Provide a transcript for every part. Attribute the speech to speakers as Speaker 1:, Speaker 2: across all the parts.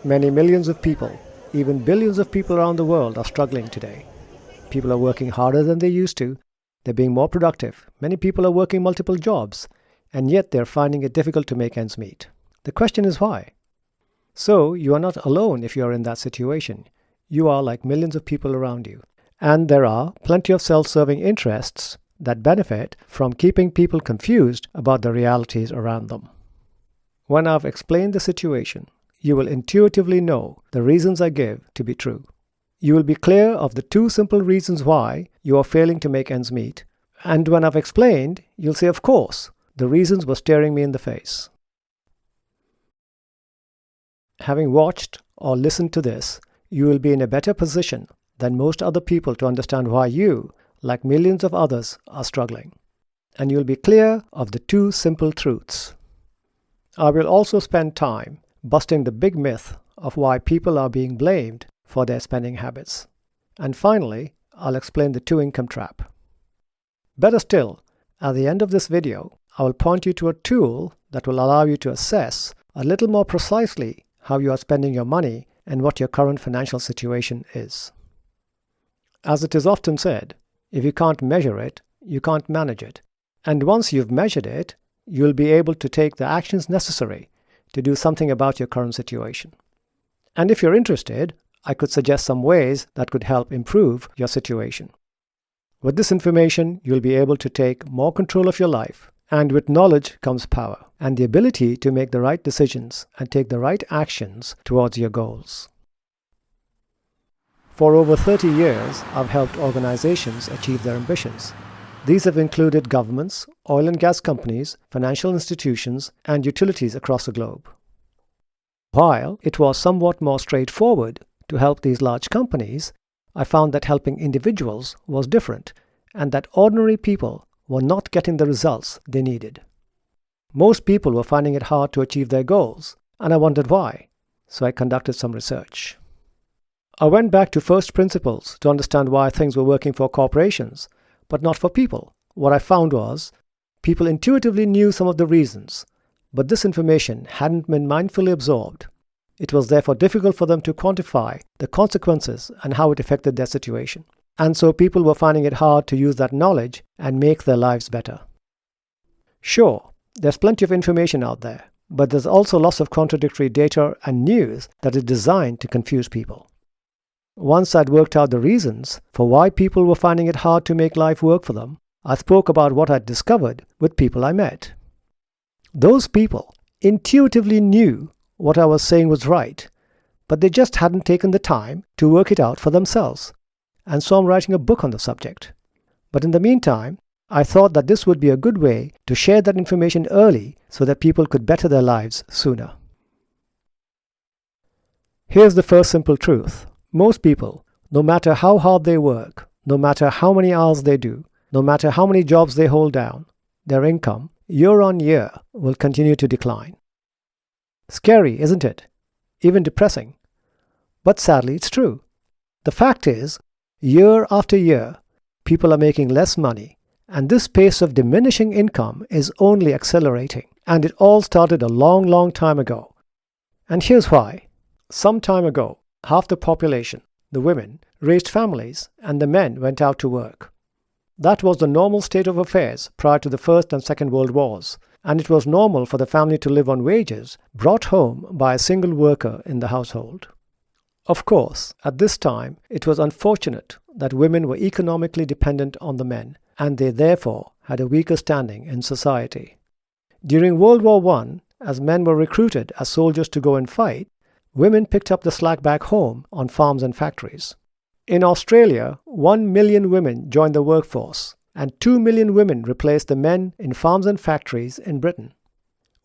Speaker 1: Many millions of people, even billions of people around the world are struggling today. People are working harder than they used to. They're being more productive. Many people are working multiple jobs, and yet they're finding it difficult to make ends meet. The question is why? So, you are not alone if you are in that situation. You are like millions of people around you. And there are plenty of self-serving interests that benefit from keeping people confused about the realities around them. When I've explained the situation, you will intuitively know the reasons I give to be true. You will be clear of the two simple reasons why you are failing to make ends meet. And when I've explained, you'll say, of course, the reasons were staring me in the face. Having watched or listened to this, you will be in a better position than most other people to understand why you, like millions of others, are struggling. And you'll be clear of the two simple truths. I will also spend time busting the big myth of why people are being blamed for their spending habits. And finally, I'll explain the two-income trap. Better still, at the end of this video, I will point you to a tool that will allow you to assess a little more precisely how you are spending your money and what your current financial situation is. As it is often said, if you can't measure it, you can't manage it. And once you've measured it, you'll be able to take the actions necessary to do something about your current situation. And if you're interested, I could suggest some ways that could help improve your situation. With this information, you'll be able to take more control of your life. And with knowledge comes power and the ability to make the right decisions and take the right actions towards your goals. For over 30 years, I've helped organizations achieve their ambitions. These have included governments, oil and gas companies, financial institutions, and utilities across the globe. While it was somewhat more straightforward to help these large companies, I found that helping individuals was different and that ordinary people were not getting the results they needed. Most people were finding it hard to achieve their goals, and I wondered why, so I conducted some research. I went back to first principles to understand why things were working for corporations, but not for people. What I found was, people intuitively knew some of the reasons, but this information hadn't been mindfully absorbed. It was therefore difficult for them to quantify the consequences and how it affected their situation. And so people were finding it hard to use that knowledge and make their lives better. Sure, there's plenty of information out there, but there's also lots of contradictory data and news that is designed to confuse people. Once I'd worked out the reasons for why people were finding it hard to make life work for them, I spoke about what I'd discovered with people I met. Those people intuitively knew what I was saying was right, but they just hadn't taken the time to work it out for themselves. And so I'm writing a book on the subject. But in the meantime, I thought that this would be a good way to share that information early so that people could better their lives sooner. Here's the first simple truth. Most people, no matter how hard they work, no matter how many hours they do, no matter how many jobs they hold down, their income, year on year, will continue to decline. Scary, isn't it? Even depressing. But sadly, it's true. The fact is, year after year, people are making less money, and this pace of diminishing income is only accelerating. And it all started a long, long time ago. And here's why. Some time ago, half the population, the women, raised families, and the men went out to work. That was the normal state of affairs prior to the First and Second World Wars, and it was normal for the family to live on wages brought home by a single worker in the household. Of course, at this time, it was unfortunate that women were economically dependent on the men, and they therefore had a weaker standing in society. During World War I, as men were recruited as soldiers to go and fight, women picked up the slack back home on farms and factories. In Australia, 1 million women joined the workforce, and 2 million women replaced the men in farms and factories in Britain.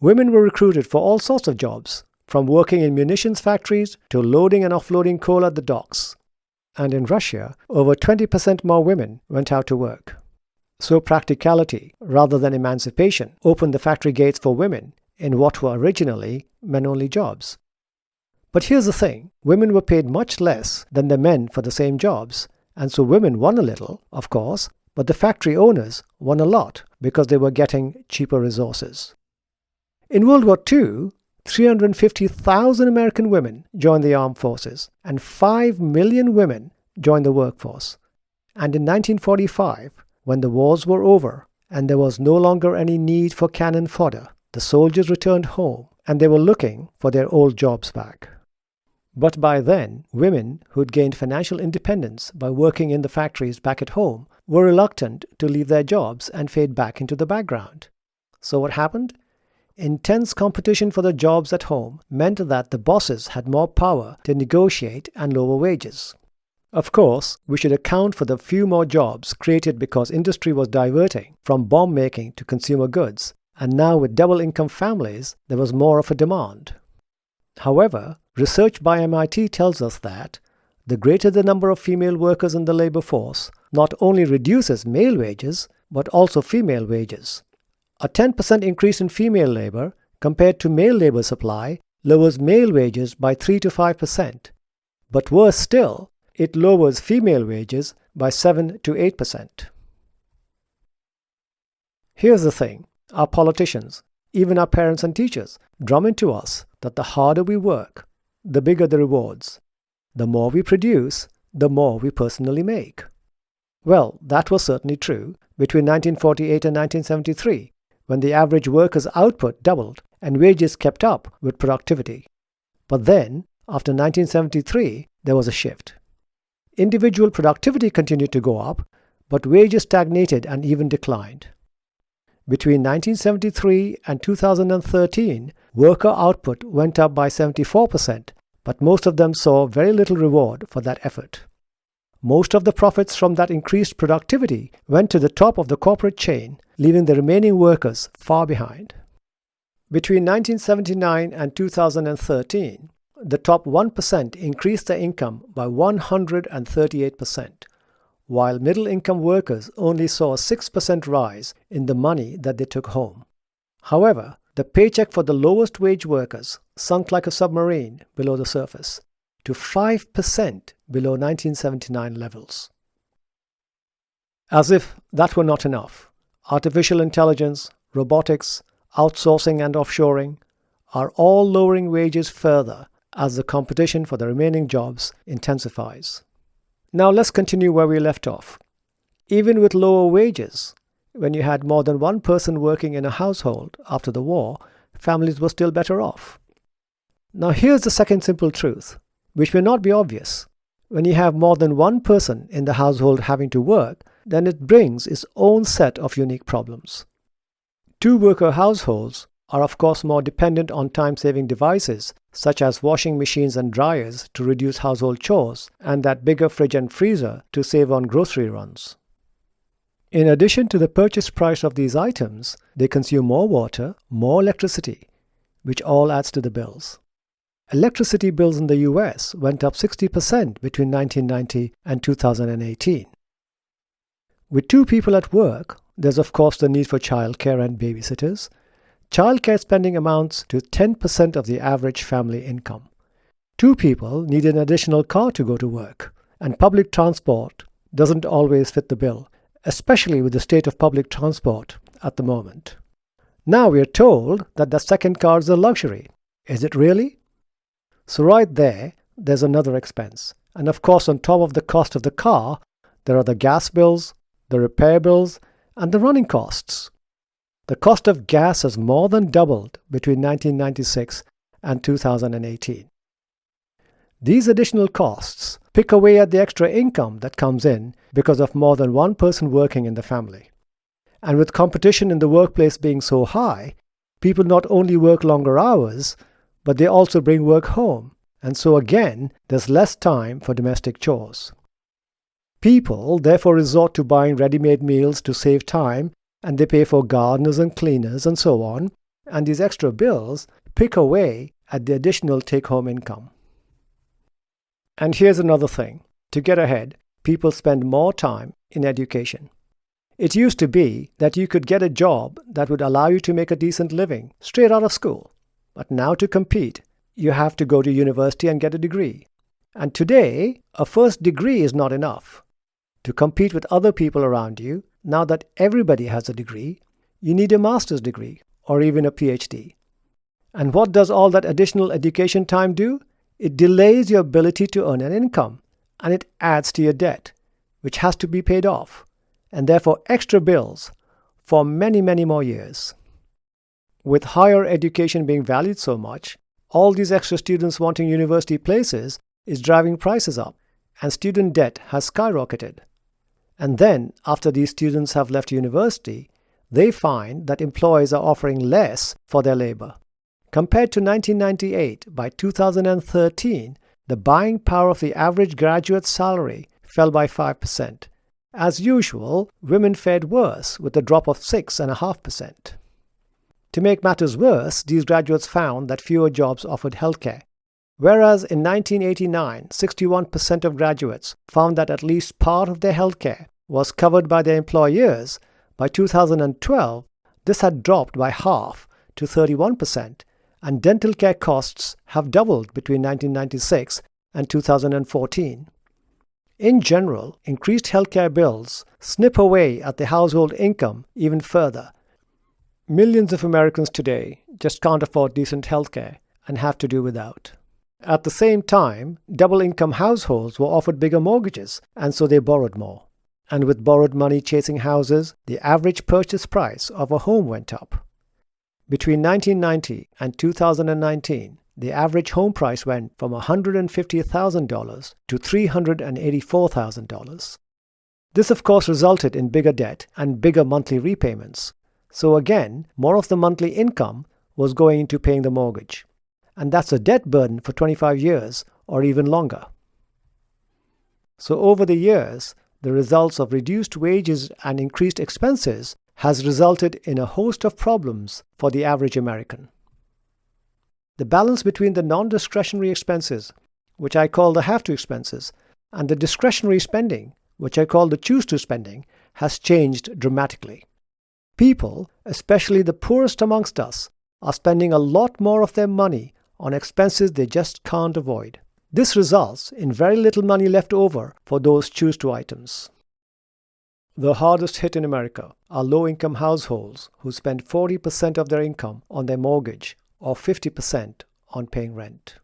Speaker 1: Women were recruited for all sorts of jobs, from working in munitions factories to loading and offloading coal at the docks. And in Russia, over 20% more women went out to work. So practicality, rather than emancipation, opened the factory gates for women in what were originally men-only jobs. But here's the thing, women were paid much less than the men for the same jobs, and so women won a little, of course, but the factory owners won a lot because they were getting cheaper resources. In World War II, 350,000 American women joined the armed forces, and 5 million women joined the workforce. And in 1945, when the wars were over and there was no longer any need for cannon fodder, the soldiers returned home and they were looking for their old jobs back. But by then, women who'd gained financial independence by working in the factories back at home were reluctant to leave their jobs and fade back into the background. So what happened? Intense competition for the jobs at home meant that the bosses had more power to negotiate and lower wages. Of course, we should account for the few more jobs created because industry was diverting from bomb making to consumer goods, and now with double-income families, there was more of a demand. However, research by MIT tells us that the greater the number of female workers in the labor force not only reduces male wages, but also female wages. A 10% increase in female labor compared to male labor supply lowers male wages by 3 to 5%. But worse still, it lowers female wages by 7 to 8%. Here's the thing, our politicians, even our parents and teachers, drum into us that the harder we work, the bigger the rewards. The more we produce, the more we personally make. Well, that was certainly true between 1948 and 1973, when the average worker's output doubled and wages kept up with productivity. But then, after 1973, there was a shift. Individual productivity continued to go up, but wages stagnated and even declined. Between 1973 and 2013, worker output went up by 74%, but most of them saw very little reward for that effort. Most of the profits from that increased productivity went to the top of the corporate chain, leaving the remaining workers far behind. Between 1979 and 2013, the top 1% increased their income by 138%, while middle-income workers only saw a 6% rise in the money that they took home. However, the paycheck for the lowest wage workers sunk like a submarine below the surface, to 5% below 1979 levels. As if that were not enough, artificial intelligence, robotics, outsourcing and offshoring are all lowering wages further as the competition for the remaining jobs intensifies. Now let's continue where we left off. Even with lower wages, when you had more than one person working in a household after the war, families were still better off. Now here's the second simple truth, which may not be obvious. When you have more than one person in the household having to work, then it brings its own set of unique problems. Two-worker households are of course more dependent on time-saving devices such as washing machines and dryers to reduce household chores, and that bigger fridge and freezer to save on grocery runs. In addition to the purchase price of these items, they consume more water, more electricity, which all adds to the bills. Electricity bills in the US went up 60% between 1990 and 2018. With two people at work, there's of course the need for childcare and babysitters. Childcare spending amounts to 10% of the average family income. Two people need an additional car to go to work, and public transport doesn't always fit the bill, especially with the state of public transport at the moment. Now we are told that the second car is a luxury. Is it really? So right there's another expense. And of course, on top of the cost of the car, there are the gas bills, the repair bills, and the running costs. The cost of gas has more than doubled between 1996 and 2018. These additional costs pick away at the extra income that comes in because of more than one person working in the family. And with competition in the workplace being so high, people not only work longer hours, but they also bring work home, and so again, there's less time for domestic chores. People therefore resort to buying ready-made meals to save time, and they pay for gardeners and cleaners and so on, and these extra bills pick away at the additional take-home income. And here's another thing. To get ahead, people spend more time in education. It used to be that you could get a job that would allow you to make a decent living straight out of school. But now to compete, you have to go to university and get a degree. And today, a first degree is not enough. To compete with other people around you, now that everybody has a degree, you need a master's degree or even a PhD. And what does all that additional education time do? It delays your ability to earn an income, and it adds to your debt, which has to be paid off, and therefore extra bills for many, many more years. With higher education being valued so much, all these extra students wanting university places is driving prices up, and student debt has skyrocketed. And then, after these students have left university, they find that employers are offering less for their labor. Compared to 1998, by 2013, the buying power of the average graduate salary fell by 5%. As usual, women fared worse with a drop of 6.5%. To make matters worse, these graduates found that fewer jobs offered healthcare. Whereas in 1989, 61% of graduates found that at least part of their healthcare was covered by their employers, by 2012, this had dropped by half to 31%, and dental care costs have doubled between 1996 and 2014. In general, increased healthcare bills snip away at the household income even further. Millions of Americans today just can't afford decent healthcare and have to do without. At the same time, double-income households were offered bigger mortgages, and so they borrowed more. And with borrowed money chasing houses, the average purchase price of a home went up. Between 1990 and 2019, the average home price went from $150,000 to $384,000. This, of course, resulted in bigger debt and bigger monthly repayments. So again, more of the monthly income was going into paying the mortgage. And that's a debt burden for 25 years or even longer. So over the years, the results of reduced wages and increased expenses has resulted in a host of problems for the average American. The balance between the non-discretionary expenses, which I call the have-to expenses, and the discretionary spending, which I call the choose-to spending, has changed dramatically. People, especially the poorest amongst us, are spending a lot more of their money on expenses they just can't avoid. This results in very little money left over for those choose-to items. The hardest hit in America are low-income households who spend 40% of their income on their mortgage or 50% on paying rent.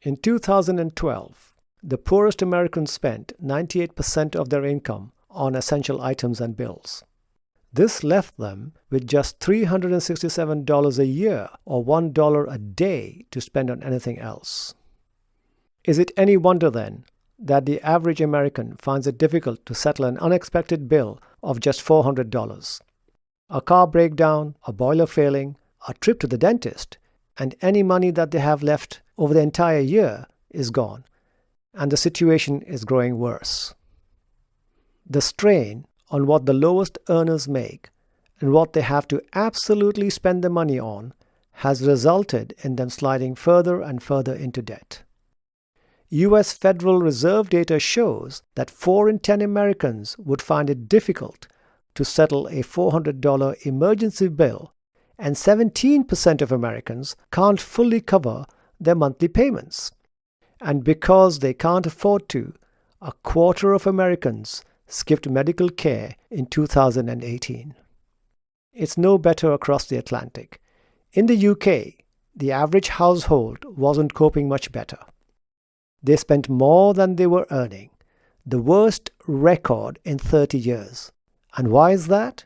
Speaker 1: In 2012, the poorest Americans spent 98% of their income on essential items and bills. This left them with just $367 a year or $1 a day to spend on anything else. Is it any wonder then that the average American finds it difficult to settle an unexpected bill of just $400? A car breakdown, a boiler failing, a trip to the dentist, and any money that they have left over the entire year is gone, and the situation is growing worse. The strain on what the lowest earners make and what they have to absolutely spend the money on has resulted in them sliding further and further into debt. U.S. Federal Reserve data shows that 4 in 10 Americans would find it difficult to settle a $400 emergency bill, and 17% of Americans can't fully cover their monthly payments. And because they can't afford to, a quarter of Americans skipped medical care in 2018. It's no better across the Atlantic. In the UK, the average household wasn't coping much better. They spent more than they were earning, the worst record in 30 years. And why is that?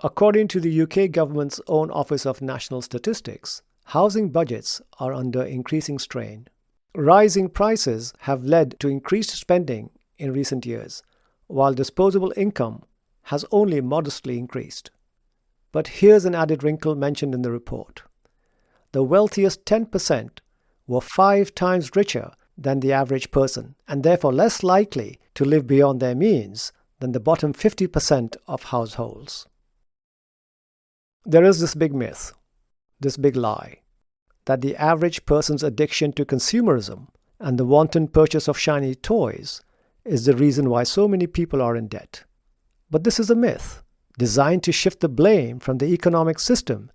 Speaker 1: According to the UK government's own Office of National Statistics, housing budgets are under increasing strain. Rising prices have led to increased spending in recent years, while disposable income has only modestly increased. But here's an added wrinkle mentioned in the report. The wealthiest 10% were 5 times richer than the average person, and therefore less likely to live beyond their means than the bottom 50% of households. There is this big myth, this big lie, that the average person's addiction to consumerism and the wanton purchase of shiny toys is the reason why so many people are in debt. But this is a myth, designed to shift the blame from the economic system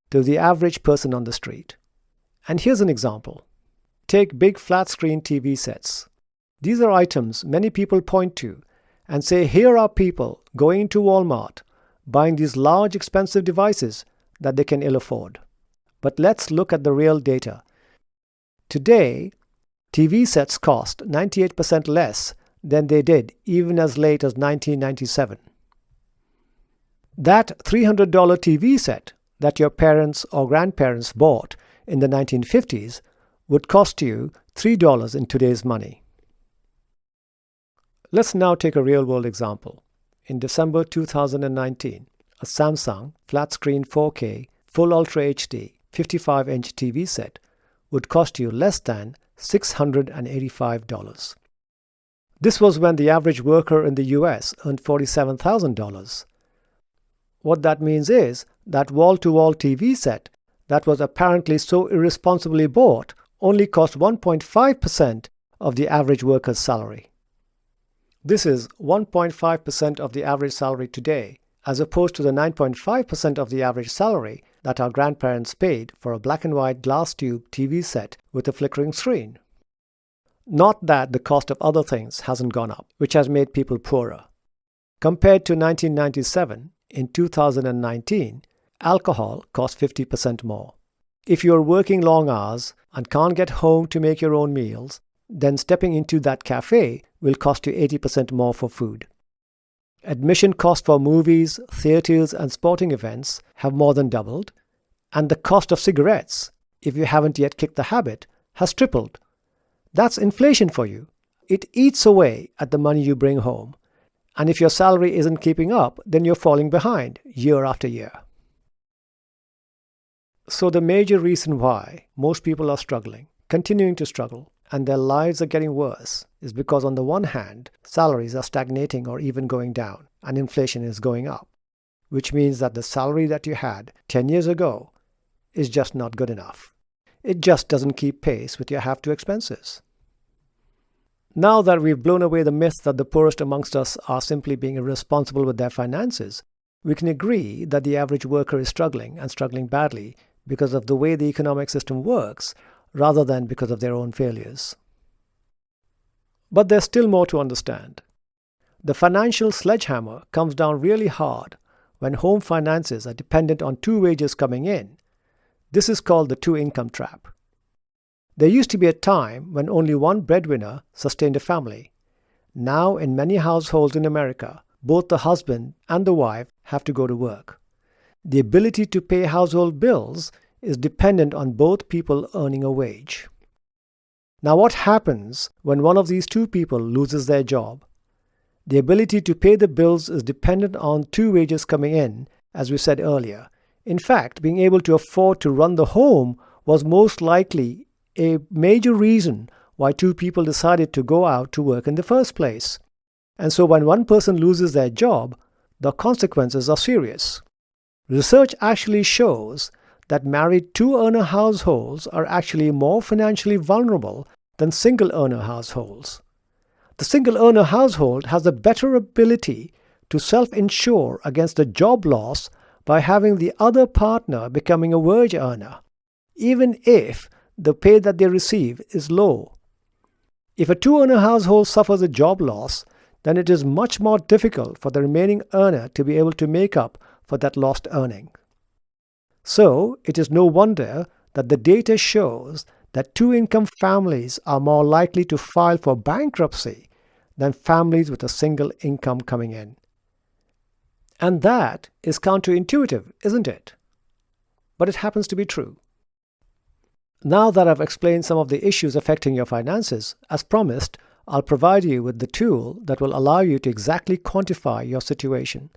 Speaker 1: to the average person on the street. And here's an example. Take big flat-screen TV sets. These are items many people point to and say, here are people going to Walmart, buying these large expensive devices that they can ill afford. But let's look at the real data. Today, TV sets cost 98% less than they did even as late as 1997. That $300 TV set that your parents or grandparents bought in the 1950s would cost you $3 in today's money. Let's now take a real-world example. In December 2019, a Samsung flat-screen 4K Full Ultra HD 55-inch TV set would cost you less than $685. This was when the average worker in the US earned $47,000. What that means is that wall-to-wall TV set that was apparently so irresponsibly bought only cost 1.5% of the average worker's salary. This is 1.5% of the average salary today, as opposed to the 9.5% of the average salary that our grandparents paid for a black and white glass tube TV set with a flickering screen. Not that the cost of other things hasn't gone up, which has made people poorer. Compared to 1997, in 2019, alcohol costs 50% more. If you're working long hours and can't get home to make your own meals, then stepping into that cafe will cost you 80% more for food. Admission costs for movies, theaters, and sporting events have more than doubled, and the cost of cigarettes, if you haven't yet kicked the habit, has tripled. That's inflation for you. It eats away at the money you bring home. And if your salary isn't keeping up, then you're falling behind year after year. So the major reason why most people are struggling, continuing to struggle, and their lives are getting worse is because on the one hand, salaries are stagnating or even going down, and inflation is going up, which means that the salary that you had 10 years ago is just not good enough. It just doesn't keep pace with your have-to expenses. Now that we've blown away the myth that the poorest amongst us are simply being irresponsible with their finances, we can agree that the average worker is struggling, and struggling badly, because of the way the economic system works, rather than because of their own failures. But there's still more to understand. The financial sledgehammer comes down really hard when home finances are dependent on two wages coming in. This is called the two-income trap. There used to be a time when only one breadwinner sustained a family. Now, in many households in America, both the husband and the wife have to go to work. The ability to pay household bills is dependent on both people earning a wage. Now, what happens when one of these two people loses their job? The ability to pay the bills is dependent on two wages coming in, as we said earlier. In fact, being able to afford to run the home was most likely a major reason why two people decided to go out to work in the first place. And so when one person loses their job, the consequences are serious. Research actually shows that married two-earner households are actually more financially vulnerable than single-earner households. The single-earner household has a better ability to self-insure against a job loss by having the other partner becoming a wage earner, even if the pay that they receive is low. If a two-earner household suffers a job loss, then it is much more difficult for the remaining earner to be able to make up for that lost earning. So, it is no wonder that the data shows that two-income families are more likely to file for bankruptcy than families with a single income coming in. And that is counterintuitive, isn't it? But it happens to be true. Now that I've explained some of the issues affecting your finances, as promised, I'll provide you with the tool that will allow you to exactly quantify your situation.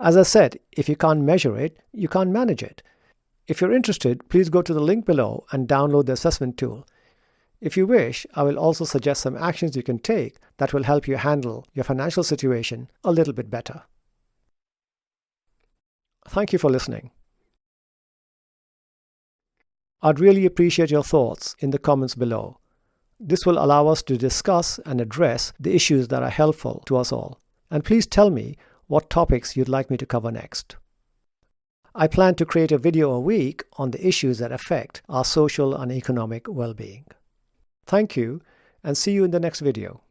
Speaker 1: As I said, if you can't measure it, you can't manage it. If you're interested, please go to the link below and download the assessment tool. If you wish, I will also suggest some actions you can take that will help you handle your financial situation a little bit better. Thank you for listening. I'd really appreciate your thoughts in the comments below. This will allow us to discuss and address the issues that are helpful to us all. And please tell me what topics you'd like me to cover next. I plan to create a video a week on the issues that affect our social and economic well-being. Thank you, and see you in the next video.